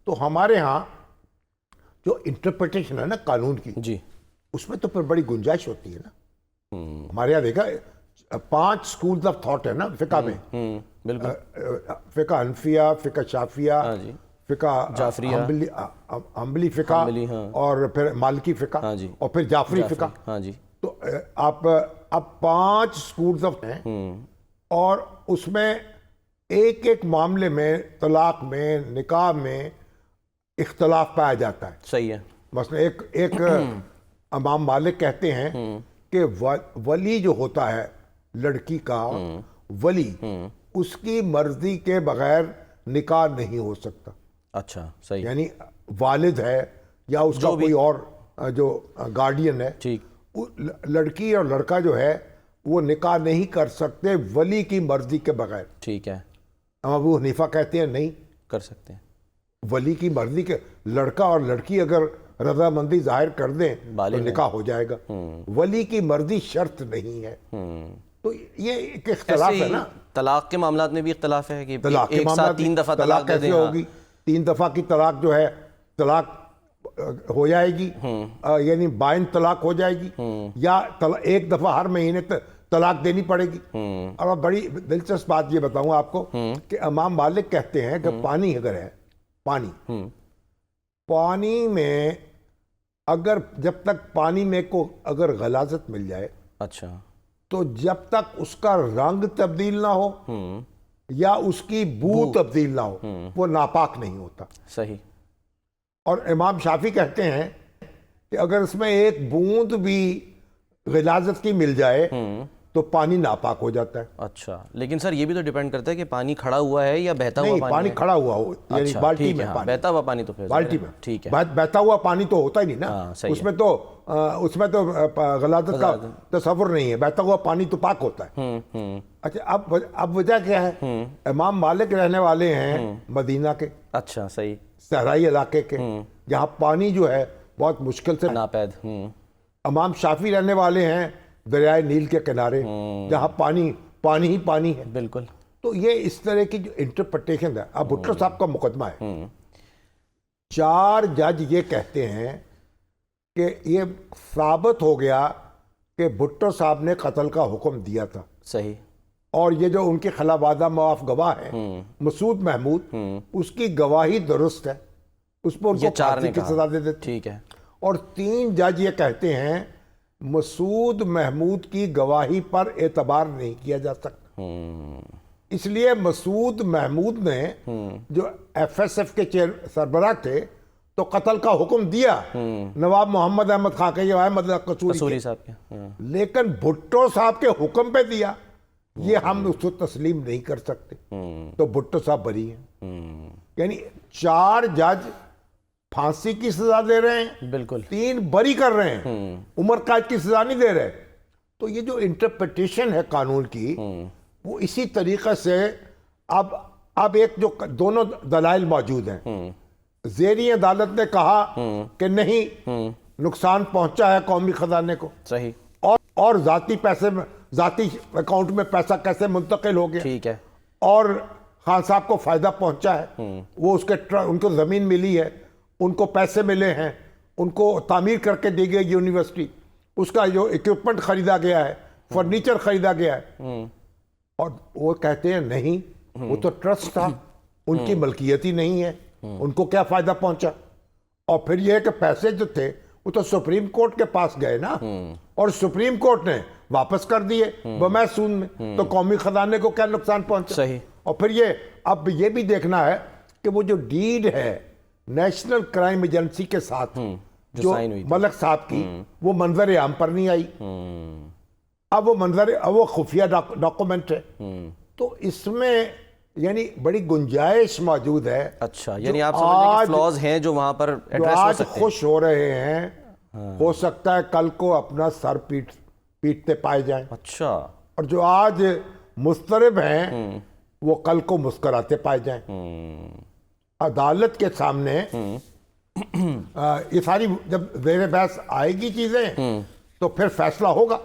تو ہمارے ہاں جو انٹرپریٹیشن ہے نا قانون کی جی اس میں تو پھر بڑی گنجائش ہوتی ہے نا. ہمارے یہاں دیکھا 5 اسکولز آف تھاٹ ہے نا فقہ میں. بالکل. فقہ حنفیہ، فقہ شافعیہ، ہاں جی. فقہ جعفریہ، حنبلی فقہ، اور پھر مالکی فقہ، ہاں جی، اور پھر جعفری فقہ. ہاں جی. تو آپ اب 5 اسکولز آف ہیں، اور اس میں ایک ایک معاملے میں، طلاق میں، نکاح میں اختلاف پایا جاتا ہے. صحیح ہے. مثلا ایک امام مالک کہتے ہیں کہ ولی جو ہوتا ہے لڑکی کا ولی، اس کی مرضی کے بغیر نکاح نہیں ہو سکتا. اچھا صحیح. یعنی والد ہے یا اس کا کوئی اور جو گارڈین ہے، ٹھیک. لڑکی اور لڑکا جو ہے وہ نکاح نہیں کر سکتے ولی کی مرضی کے بغیر. ٹھیک ہے. ابو حنیفہ کہتے ہیں نہیں کر سکتے ہیں. ولی کی مرضی کے، لڑکا اور لڑکی اگر رضامندی ظاہر کر دیں تو نکاح ہو جائے گا. ولی کی مرضی شرط نہیں ہے. تو یہ ایک اختلاف ہے نا. طلاق کے معاملات میں بھی اختلاف ہے کہ طلاق کے ایک ساتھ 3 دفعہ طلاق کیسے ہوگی؟ 3 دفعہ کی طلاق جو ہے طلاق ہو جائے گی، یعنی بائن طلاق ہو جائے گی، یا ایک دفعہ ہر مہینے طلاق دینی پڑے گی. اور بڑی دلچسپ بات یہ بتاؤں آپ کو کہ امام مالک کہتے ہیں کہ پانی اگر ہے، پانی میں اگر جب تک پانی میں کو اگر غلاظت مل جائے، اچھا، تو جب تک اس کا رنگ تبدیل نہ ہو یا اس کی بو تبدیل نہ ہو، وہ ناپاک نہیں ہوتا. صحیح. اور امام شافعی کہتے ہیں کہ اگر اس میں ایک بوند بھی غلاظت کی مل جائے تو پانی ناپاک ہو جاتا ہے. اچھا، لیکن سر یہ بھی تو ڈیپینڈ کرتا ہے کہ پانی کھڑا ہوا ہے یا بہتا ہوا پانی. پانی کھڑا ہوا ہو، یعنی بالٹی میں پانی، بہتا ہوا پانی تو پھر بالٹی میں. ٹھیک ہے. بہتا ہوا پانی تو ہوتا ہی نہیں نا، اس میں تو غلاظت کا تصور نہیں ہے. بہتا ہوا پانی تو پاک ہوتا ہے. اچھا، اب وجہ کیا ہے؟ امام مالک رہنے والے ہیں مدینہ کے، اچھا صحیح، صحرائی علاقے کے، جہاں پانی جو ہے بہت مشکل سے ناپید. امام شافعی رہنے والے ہیں دریائے نیل کے کنارے، جہاں پانی ہی پانی ہے. بالکل. تو یہ اس طرح کی جو انٹرپریٹیشن ہے. اب بھٹو صاحب کا مقدمہ ہے، 4 جج یہ کہتے ہیں کہ یہ ثابت ہو گیا کہ بھٹو صاحب نے قتل کا حکم دیا تھا. صحیح. اور یہ جو ان کے خلاف وعدہ معاف گواہ ہے مسعود محمود، اس کی گواہی درست ہے، اس پر ان کو پھانسی کی سزا دے دیتے. ٹھیک ہے. اور 3 جج یہ کہتے ہیں مسعود محمود کی گواہی پر اعتبار نہیں کیا جا سکتا. اس لیے مسعود محمود نے جو ایف ایس ایف کے سربراہ تھے تو قتل کا حکم دیا نواب محمد احمد خان کے احمد قصوری صاحب کے، لیکن بھٹو صاحب کے حکم پہ دیا. یہ ہم اس کو تسلیم نہیں کر سکتے. تو بھٹو صاحب بری ہیں. یعنی 4 جج پھانسی کی سزا دے رہے ہیں، بالکل، 3 بری کر رہے ہیں، عمر قید کی سزا نہیں دے رہے. تو یہ جو انٹرپریٹیشن ہے قانون کی، وہ اسی طریقے سے اب ایک جو دونوں دلائل موجود ہیں. زیریں عدالت نے کہا کہ نہیں، نقصان پہنچا ہے قومی خزانے کو. صحیح. اور ذاتی اکاؤنٹ میں پیسہ کیسے منتقل ہو گیا. ٹھیک ہے. اور خان صاحب کو فائدہ پہنچا ہے، وہ ان کو زمین ملی ہے، ان کو پیسے ملے ہیں، ان کو تعمیر کر کے دی گئی یونیورسٹی، اس کا جو اکوپمنٹ خریدا گیا ہے، فرنیچر خریدا گیا ہے. اور وہ کہتے ہیں نہیں، وہ تو ٹرسٹ تھا، ان کی ملکیت ہی نہیں ہے، ان کو کیا فائدہ پہنچا. اور پھر یہ ہے کہ پیسے جو تھے وہ تو سپریم کورٹ کے پاس گئے نا، اور سپریم کورٹ نے واپس کر دیے بمحض سود میں. تو قومی خزانے کو کیا نقصان پہنچا. صحیح. اور پھر اب یہ بھی دیکھنا ہے کہ وہ جو ڈیڈ ہے نیشنل کرائم ایجنسی کے ساتھ جو ملک صاحب کی، وہ منظر عام پر نہیں آئی. اب وہ خفیہ ڈاکومنٹ ہے. تو اس میں یعنی بڑی گنجائش موجود ہے. اچھا، یعنی آپ سمجھیں کہ فلاز ہیں جو وہاں پر ایڈریس ہو سکتے ہیں. آج خوش ہو رہے ہیں، ہو سکتا ہے کل کو اپنا سر پیٹتے پائے جائیں. اچھا. اور جو آج مضطرب ہیں وہ کل کو مسکراتے پائے جائیں. عدالت کے سامنے یہ ساری جب زیر بحث آئے گی چیزیں تو پھر فیصلہ ہوگا.